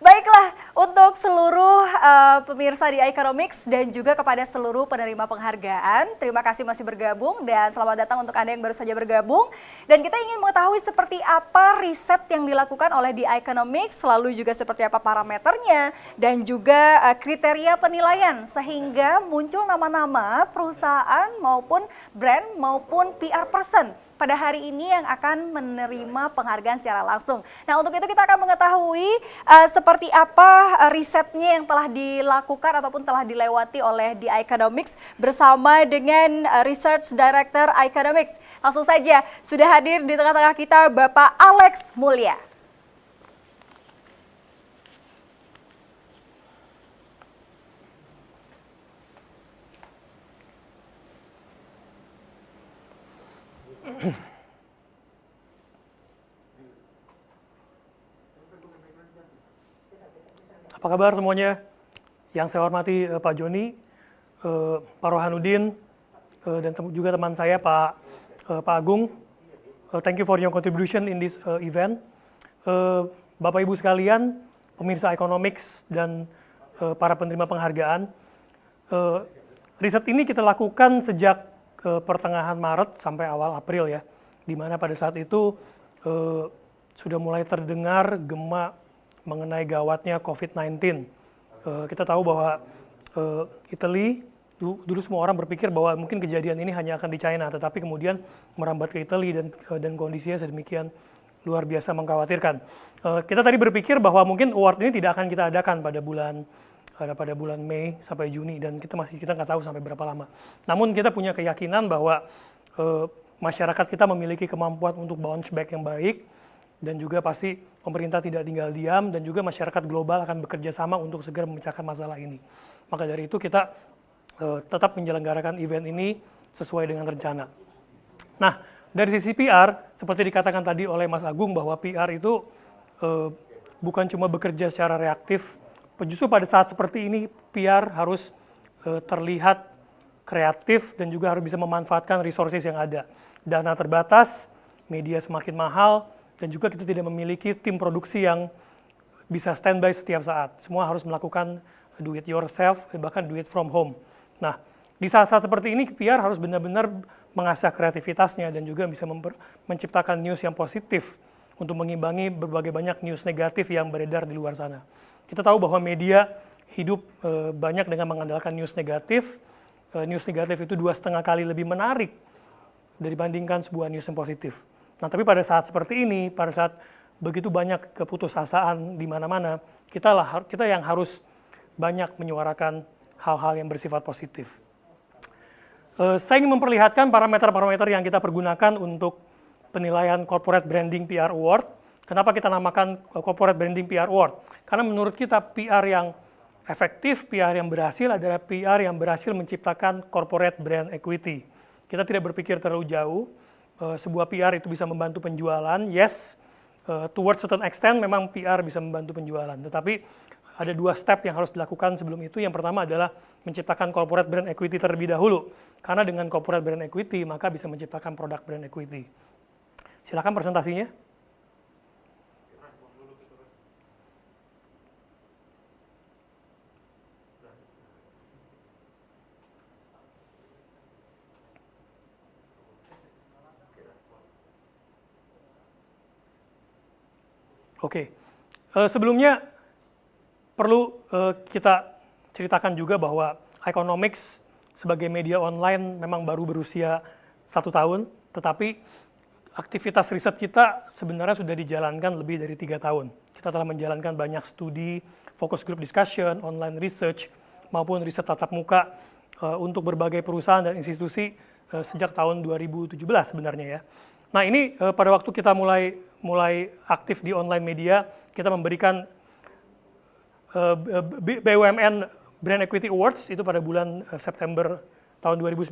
Baiklah, untuk seluruh pemirsa di Economics dan juga kepada seluruh penerima penghargaan, terima kasih masih bergabung dan selamat datang untuk Anda yang baru saja bergabung. Dan kita ingin mengetahui seperti apa riset yang dilakukan oleh di Economics, lalu juga seperti apa parameternya dan juga kriteria penilaian sehingga muncul nama-nama perusahaan maupun brand maupun PR person pada hari ini yang akan menerima penghargaan secara langsung. Nah, untuk itu kita akan mengetahui seperti apa risetnya yang telah dilakukan ataupun telah dilewati oleh The Economics bersama dengan Research Director Economics. Langsung saja, sudah hadir di tengah-tengah kita Bapak Alex Mulya. Apa kabar semuanya? Yang saya hormati Pak Joni, Pak Rohanuddin, dan juga teman saya Pak Agung. Thank you for your contribution in this event. Bapak Ibu sekalian, pemirsa Economics dan para penerima penghargaan. Riset ini kita lakukan sejak pertengahan Maret sampai awal April ya, di mana pada saat itu sudah mulai terdengar gema mengenai gawatnya COVID-19. Kita tahu bahwa Italy, dulu semua orang berpikir bahwa mungkin kejadian ini hanya akan di China, tetapi kemudian merambat ke Italy dan kondisinya sedemikian luar biasa mengkhawatirkan. Kita tadi berpikir bahwa mungkin award ini tidak akan kita adakan pada bulan Mei sampai Juni, dan kita nggak tahu sampai berapa lama. Namun kita punya keyakinan bahwa masyarakat kita memiliki kemampuan untuk bounce back yang baik, dan juga pasti pemerintah tidak tinggal diam, dan juga masyarakat global akan bekerja sama untuk segera memecahkan masalah ini. Maka dari itu kita tetap menyelenggarakan event ini sesuai dengan rencana. Nah, dari sisi PR, seperti dikatakan tadi oleh Mas Agung bahwa PR itu bukan cuma bekerja secara reaktif, justru pada saat seperti ini PR harus terlihat kreatif dan juga harus bisa memanfaatkan resources yang ada. Dana terbatas, media semakin mahal, dan juga kita tidak memiliki tim produksi yang bisa standby setiap saat. Semua harus melakukan do it yourself, bahkan do it from home. Nah, di saat-saat seperti ini PR harus benar-benar mengasah kreativitasnya dan juga bisa menciptakan news yang positif untuk mengimbangi berbagai banyak news negatif yang beredar di luar sana. Kita tahu bahwa media hidup banyak dengan mengandalkan news negatif. News negatif itu 2,5 kali lebih menarik dibandingkan sebuah news yang positif. Nah, tapi pada saat seperti ini, pada saat begitu banyak keputusasaan di mana-mana, kita yang harus banyak menyuarakan hal-hal yang bersifat positif. Saya ingin memperlihatkan parameter-parameter yang kita pergunakan untuk penilaian Corporate Branding PR Award. Kenapa kita namakan Corporate Branding PR Award? Karena menurut kita PR yang efektif, PR yang berhasil adalah PR yang berhasil menciptakan corporate brand equity. Kita tidak berpikir terlalu jauh. Sebuah PR itu bisa membantu penjualan, yes, towards certain extent memang PR bisa membantu penjualan, tetapi ada 2 step yang harus dilakukan sebelum itu. Yang pertama adalah menciptakan corporate brand equity terlebih dahulu, karena dengan corporate brand equity maka bisa menciptakan produk brand equity. Silakan presentasinya. Oke, sebelumnya perlu kita ceritakan juga bahwa Economics sebagai media online memang baru berusia 1 tahun, tetapi aktivitas riset kita sebenarnya sudah dijalankan lebih dari 3 tahun. Kita telah menjalankan banyak studi, focus group discussion, online research, maupun riset tatap muka untuk berbagai perusahaan dan institusi sejak tahun 2017 sebenarnya ya. Nah, ini pada waktu kita mulai aktif di online media, kita memberikan BUMN Brand Equity Awards itu pada bulan September tahun 2019,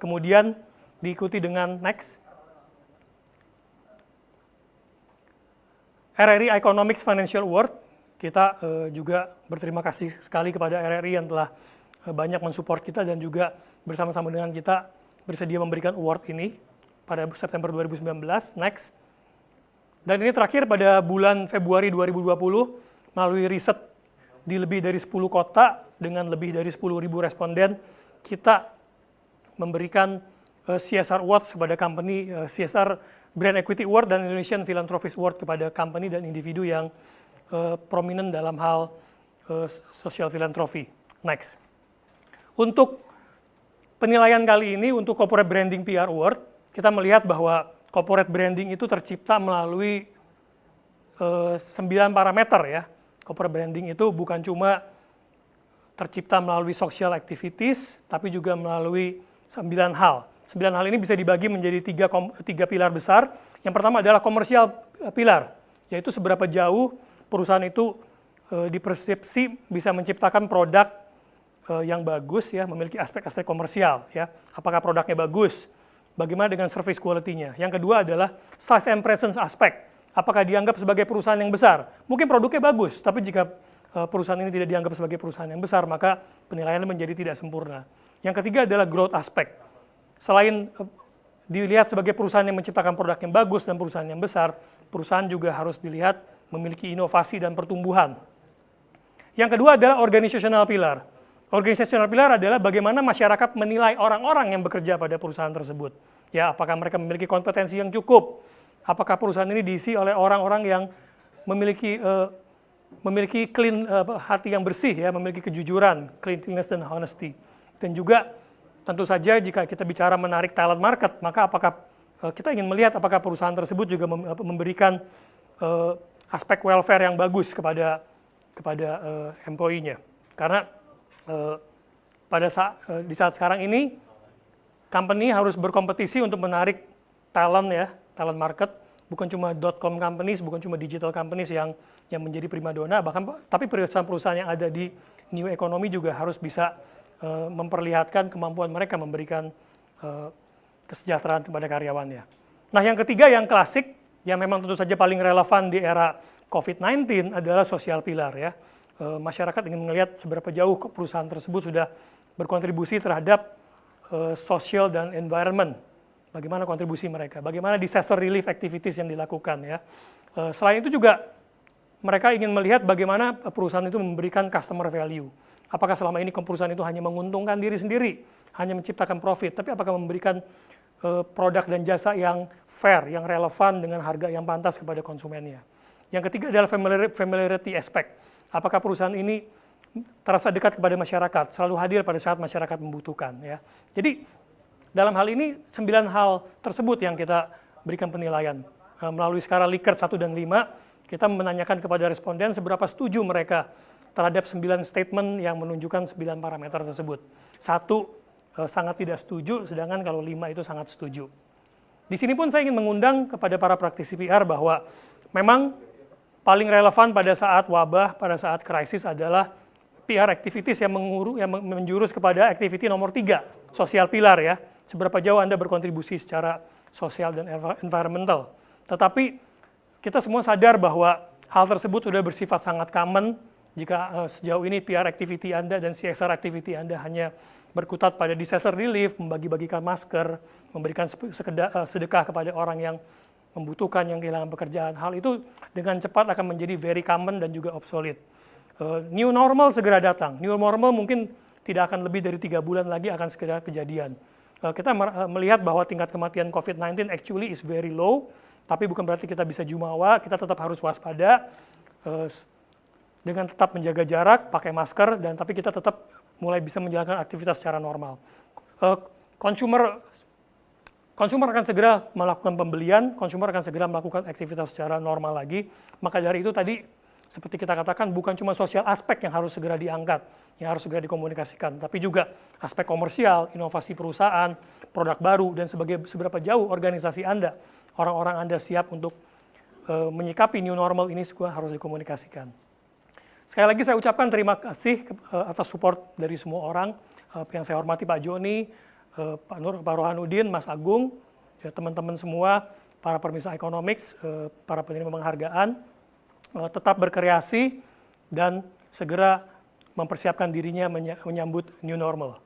kemudian diikuti dengan next RRI Economics Financial Award. Kita juga berterima kasih sekali kepada RRI yang telah banyak mensupport kita dan juga bersama-sama dengan kita bersedia memberikan award ini pada September 2019, next. Dan ini terakhir pada bulan Februari 2020 melalui riset di lebih dari 10 kota dengan lebih dari 10.000 responden, kita memberikan CSR Awards kepada company, CSR Brand Equity Award dan Indonesian Philanthropist Award kepada company dan individu yang prominent dalam hal social philanthropy. Next. Untuk penilaian kali ini, untuk Corporate Branding PR Award, kita melihat bahwa corporate branding itu tercipta melalui 9 parameter ya. Corporate branding itu bukan cuma tercipta melalui social activities, tapi juga melalui 9 hal. 9 hal ini bisa dibagi menjadi tiga pilar besar. Yang pertama adalah komersial pilar, yaitu seberapa jauh perusahaan itu dipersepsi bisa menciptakan produk yang bagus ya, memiliki aspek-aspek komersial ya. Apakah produknya bagus? Bagaimana dengan service quality-nya? Yang kedua adalah size and presence aspek. Apakah dianggap sebagai perusahaan yang besar? Mungkin produknya bagus, tapi jika perusahaan ini tidak dianggap sebagai perusahaan yang besar, maka penilaiannya menjadi tidak sempurna. Yang ketiga adalah growth aspect. Selain dilihat sebagai perusahaan yang menciptakan produk yang bagus dan perusahaan yang besar, perusahaan juga harus dilihat memiliki inovasi dan pertumbuhan. Yang kedua adalah organizational pillar. Organizational pillar adalah bagaimana masyarakat menilai orang-orang yang bekerja pada perusahaan tersebut. Ya, apakah mereka memiliki kompetensi yang cukup? Apakah perusahaan ini diisi oleh orang-orang yang memiliki clean hati yang bersih ya, memiliki kejujuran, cleanliness dan honesty. Dan juga tentu saja jika kita bicara menarik talent market, maka apakah kita ingin melihat apakah perusahaan tersebut juga memberikan aspek welfare yang bagus kepada employee-nya. Karena di saat sekarang ini company harus berkompetisi untuk menarik talent ya, talent market, bukan cuma .com companies, bukan cuma digital companies yang menjadi primadona, tapi perusahaan-perusahaan yang ada di new economy juga harus bisa memperlihatkan kemampuan mereka memberikan kesejahteraan kepada karyawannya. Nah, yang ketiga yang klasik, yang memang tentu saja paling relevan di era COVID-19 adalah social pillar ya. Masyarakat ingin melihat seberapa jauh perusahaan tersebut sudah berkontribusi terhadap social dan environment. Bagaimana kontribusi mereka, bagaimana disaster relief activities yang dilakukan ya. Selain itu juga mereka ingin melihat bagaimana perusahaan itu memberikan customer value. Apakah selama ini perusahaan itu hanya menguntungkan diri sendiri, hanya menciptakan profit, tapi apakah memberikan produk dan jasa yang fair, yang relevan dengan harga yang pantas kepada konsumennya. Yang ketiga adalah familiarity aspect. Apakah perusahaan ini terasa dekat kepada masyarakat, selalu hadir pada saat masyarakat membutuhkan ya. Jadi dalam hal ini 9 hal tersebut yang kita berikan penilaian. Melalui skala Likert 1 dan 5, kita menanyakan kepada responden seberapa setuju mereka terhadap 9 statement yang menunjukkan 9 parameter tersebut. 1 sangat tidak setuju, sedangkan kalau 5 itu sangat setuju. Di sini pun saya ingin mengundang kepada para praktisi PR bahwa memang paling relevan pada saat wabah, pada saat krisis adalah PR activities yang menjurus kepada activity nomor 3, social pillar ya. Seberapa jauh Anda berkontribusi secara sosial dan environmental. Tetapi kita semua sadar bahwa hal tersebut sudah bersifat sangat common jika sejauh ini PR activity Anda dan CSR activity Anda hanya berkutat pada disaster relief, membagi-bagikan masker, memberikan sedekah kepada orang yang membutuhkan, yang kehilangan pekerjaan. Hal itu dengan cepat akan menjadi very common dan juga obsolete. New normal segera datang. New normal mungkin tidak akan lebih dari 3 bulan lagi akan segera kejadian. Kita melihat bahwa tingkat kematian COVID-19 actually is very low, tapi bukan berarti kita bisa jumawa, kita tetap harus waspada dengan tetap menjaga jarak, pakai masker, dan tapi kita tetap mulai bisa menjalankan aktivitas secara normal. Consumer akan segera melakukan pembelian, consumer akan segera melakukan aktivitas secara normal lagi. Maka dari itu tadi, seperti kita katakan, bukan cuma sosial aspek yang harus segera diangkat, yang harus segera dikomunikasikan, tapi juga aspek komersial, inovasi perusahaan, produk baru, dan seberapa jauh organisasi Anda, orang-orang Anda siap untuk menyikapi new normal ini juga harus dikomunikasikan. Sekali lagi saya ucapkan terima kasih atas support dari semua orang, yang saya hormati Pak Joni, Pak Rohanudin, Mas Agung, ya, teman-teman semua, para pemirsa Economics, para penerima penghargaan, tetap berkreasi dan segera mempersiapkan dirinya menyambut new normal.